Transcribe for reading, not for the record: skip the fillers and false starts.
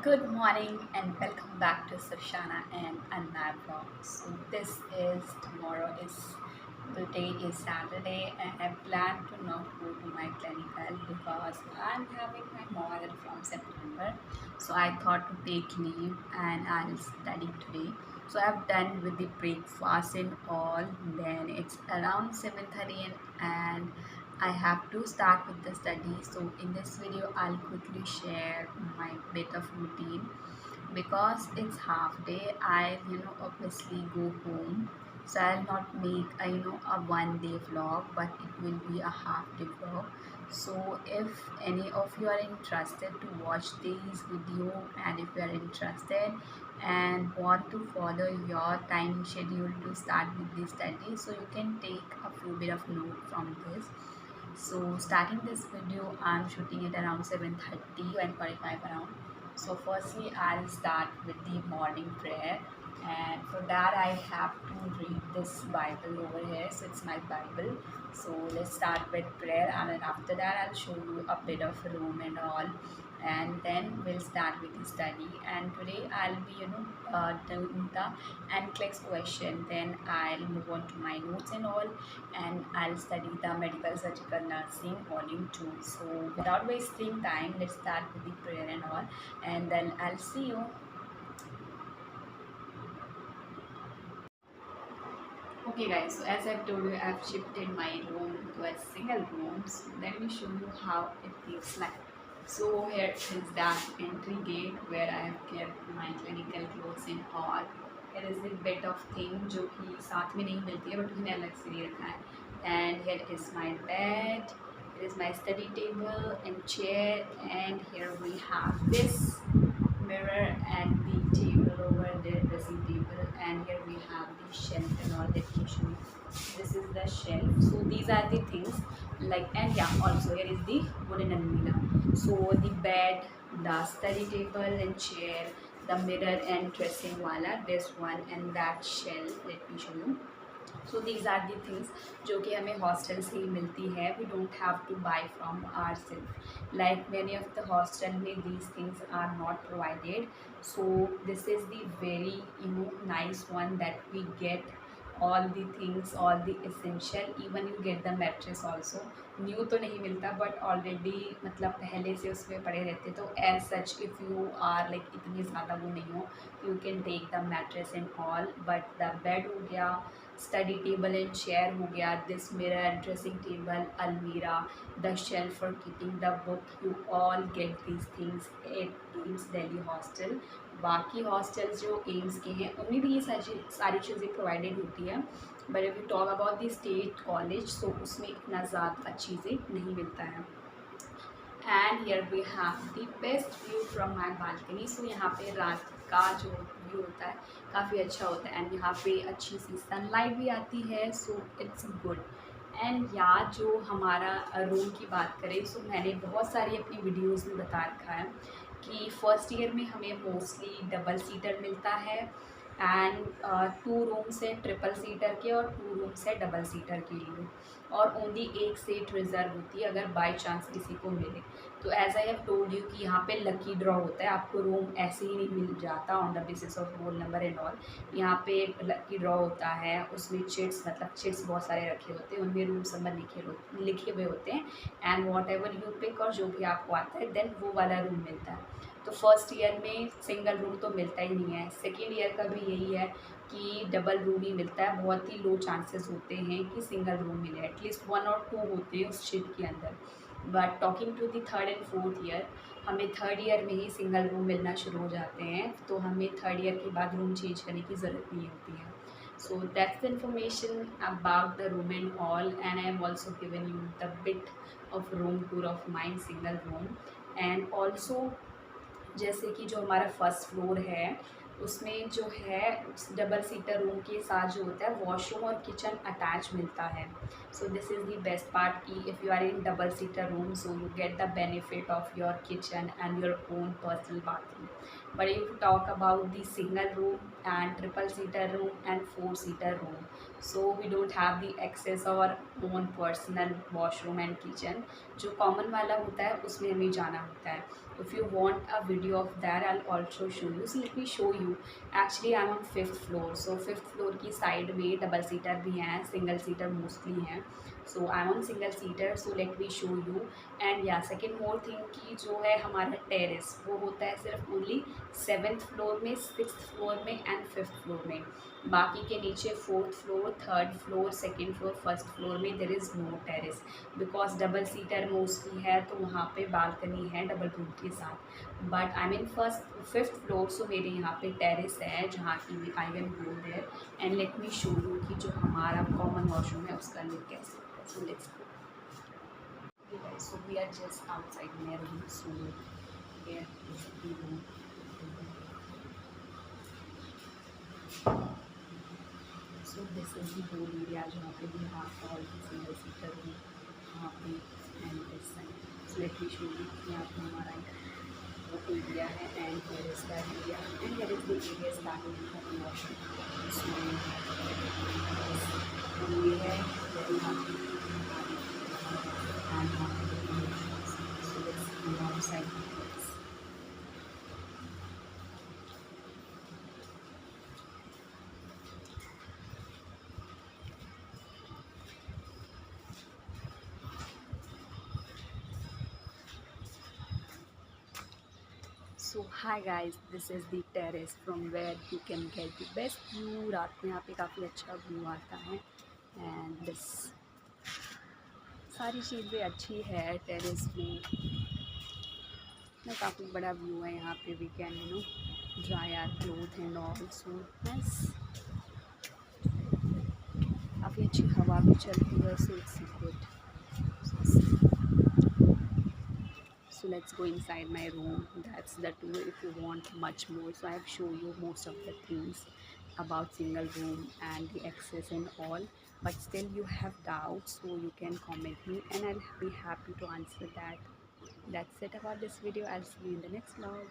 Good morning and welcome back to Sarshana and Anna vlog. So this is today is Saturday and I plan to not go to my clinical because I'm having my model from September. So I thought to take leave and I'll study today. So I've done with the breakfast and all. Then it's around 7:30 and I have to start with the study. So in this video I'll quickly share my bit of routine because it's half day. I obviously go home, so I'll not make a 1 day vlog, but it will be a half day vlog. So if any of you are interested to watch this video and if you are interested and want to follow your time schedule to start with this study, so you can take a few bit of note from this. So starting this video, I'm shooting it around 7:30 and 45 around. So firstly, I'll start with the morning prayer, and for that I have to read this Bible over here. So it's my Bible. So let's start with prayer, and then after that I'll show you a bit of room and all, and then we'll start with the study. And today I'll be doing the NCLEX question. Then I'll move on to my notes and all, and I'll study the medical surgical nursing volume 2. So without wasting time, let's start with the prayer and all, and then I'll see you. Okay guys, so as I've told you, I've shifted my room to a single room. So let me show you how it feels like. So here is that entry gate where I have kept my clinical clothes and all. Here is the bit of thing जो कि साथ में नहीं मिलती है but मैंने अलग से ले रखा है. And here is my bed. Here is my study table and chair. And here we have this mirror and the table over there, dressing table, and here we have the shelf and all that you show you. This is the shelf. So these are the things like, and yeah, also here is the wooden almirah. So the bed, the study table and chair, the mirror and dressing wala, this one and that shelf. Let me show you. So these are the things जो कि हमें hostel से ही मिलती है. We don't have to buy from our self, like many of the hostel में these things are not provided. So this is the very nice one that we get all the things, all the essential. even you get the mattress also. New तो नहीं मिलता but already मतलब पहले से उसमें पड़े रहते. तो as such if you are like इतनी ज़्यादा वो नहीं हो, you can take the mattress and all. But the bed हो गया, स्टडी टेबल एंड चेयर हो गया, दिस मिरर, ड्रेसिंग टेबल, अलमीरा, the shelf for keeping the book, you all get these things at AIIMS Delhi hostel. बाकी hostels जो AIIMS के हैं उनमें भी ये सारी चीज़ें प्रोवाइडेड होती है. But if you talk about the state college तो उसमें इतना ज़्यादा चीज़ें नहीं मिलता है. And here we have the best view from my balcony. So यहाँ पे रात का जो व्यू होता है काफ़ी अच्छा होता है, एंड यहाँ पे अच्छी सी सनलाइट भी आती है. So it's good. एंड यहाँ जो हमारा रूम की बात करें, सो मैंने बहुत सारी अपनी वीडियोज़ में बता रखा है कि फ़र्स्ट ईयर में हमें मोस्टली डबल सीटर मिलता है, एंड 2 रूम्स है ट्रिपल सीटर के और 2 रूम्स है डबल सीटर के लिए, और ओनली एक सीट रिज़र्व होती है अगर बाय चांस किसी को मिले. तो as I have told you कि यहाँ पे लकी ड्रॉ होता है, आपको रूम ऐसे ही नहीं मिल जाता on the basis of roll number and all. यहाँ पे लकी ड्रॉ होता है, उसमें चिट्स मतलब चिट्स बहुत सारे रखे होते हैं, उनमें रूम नंबर लिखे हुए होते हैं, and whatever you pick और जो भी आपको आता है देन वो वाला रूम मिलता है. तो फर्स्ट ईयर में सिंगल रूम तो मिलता ही नहीं है. सेकेंड ईयर का भी यही है कि डबल रूम ही मिलता है. बहुत ही लो चांसेस होते हैं कि सिंगल रूम मिले, एटलीस्ट 1 और 2 होते हैं उस शिफ्ट के अंदर. But talking to the third and fourth year, हमें थर्ड ईयर में ही सिंगल रूम मिलना शुरू हो जाते हैं, तो हमें थर्ड ईयर के बाद रूम चेंज करने की ज़रूरत नहीं होती है. So that's the information about the room and all, and I am also given you the bit of room tour of my single room. And also जैसे कि जो हमारा फर्स्ट फ्लोर है उसमें जो है डबल सीटर रूम के साथ जो होता है वॉशरूम और किचन अटैच मिलता है. So this is the best part कि if you are in double seater room so you get the benefit of your kitchen and your own personal bathroom. But if you talk about the single room and triple seater room and 4 seater room, so we don't have the access our own personal washroom and kitchen. जो common वाला होता है उसमें हमें जाना होता है. If you want a video of that, I'll also show you. So let me show you. Actually I'm on fifth floor, so fifth floor की side में double seater भी हैं, single seater mostly हैं. So I'm on single seater, so let me show you. And yeah, second more thing कि जो है हमारा terrace वो होता है सिर्फ only सेवन्थ फ्लोर में, सिक्स फ्लोर में एंड फिफ्थ फ्लोर में. बाकी के नीचे fourth floor, third floor, second floor, first floor में there is no terrace, because double seater mostly है तो वहाँ पे बालकनी है डबल रूम के साथ. But I mean first fifth floor, so मेरे यहाँ पे टेरेस है जहाँ की I can go there. And let me show you कि जो हमारा कॉमन वॉशरूम है उसका लुक कैसे होता है. So let's go. So we are just outside my room. So here is the room. So this is the whole area जहाँ पे we have all the single seater room वहाँ पे and this side. So let me show you. यहाँ पे हमारा वो area है and here is that area and here is the area starting from the washroom. So ये है यहाँ पे and वहाँ पे so let's go outside. So hi guys, this is the terrace from where you can get the best view. रात में यहाँ पे काफ़ी अच्छा व्यू आता है एंड दिस सारी चीज़ें अच्छी है टेरेस में काफ़ी बड़ा व्यू है यहाँ पे. We can you know dry our cloth and all. So बस काफ़ी अच्छी हवा भी चलती है. So it's good. So let's go inside my room. That's the tour. If you want much more, so I have shown you most of the things about single room and the access and all. But still you have doubts, so you can comment me and I'll be happy to answer that. That's it about this video. I'll see you in the next vlog.